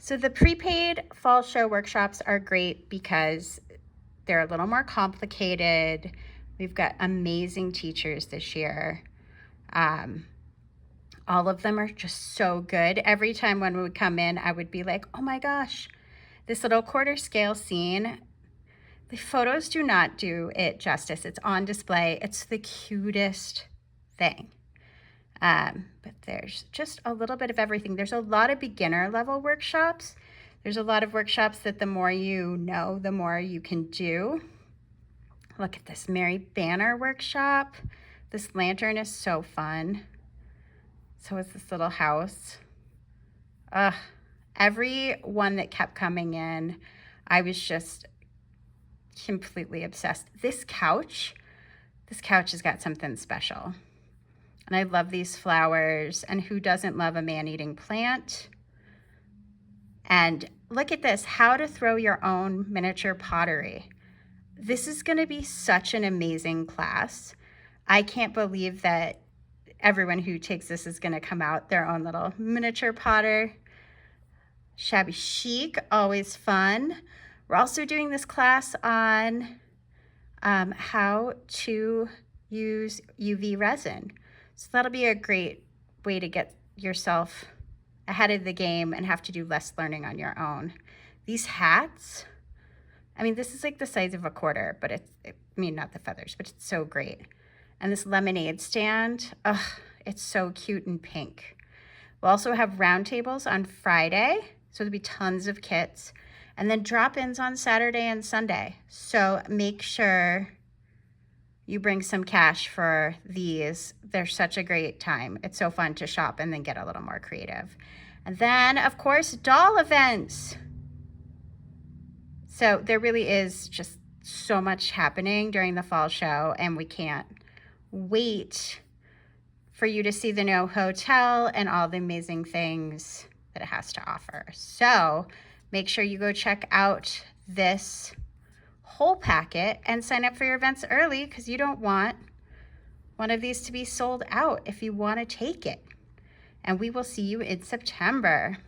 So the prepaid fall show workshops are great because they're a little more complicated. We've got amazing teachers this year. Um, all of them are just so good. Every time one would come in, I would be like, oh my gosh, this little quarter scale scene. The photos do not do it justice. It's on display. It's the cutest thing. But there's just a little bit of everything. There's a lot of beginner level workshops. There's a lot of workshops that the more you know, the more you can do. Look at this Mary Banner workshop. This lantern is so fun. So is this little house. Every one that kept coming in, I was just completely obsessed. This couch has got something special. And I love these flowers. And who doesn't love a man-eating plant? And look at this, how to throw your own miniature pottery. This is going to be such an amazing class. I can't believe that everyone who takes this is going to come out their own little miniature potter. Shabby chic, always fun. We're also doing this class on how to use UV resin. So that'll be a great way to get yourself ahead of the game and have to do less learning on your own. These hats, I mean, this is like the size of a quarter, but not the feathers, but it's so great. And this lemonade stand, it's so cute and pink. We'll also have round tables on Friday, so there'll be tons of kits, and then drop-ins on Saturday and Sunday. So make sure you bring some cash for these. They're such a great time. It's so fun to shop and then get a little more creative. And then, of course, doll events. So there really is just so much happening during the fall show, and we can't wait for you to see the No Hotel and all the amazing things that it has to offer. So make sure you go check out this whole packet and sign up for your events early, because you don't want one of these to be sold out if you want to take it. And we will see you in September.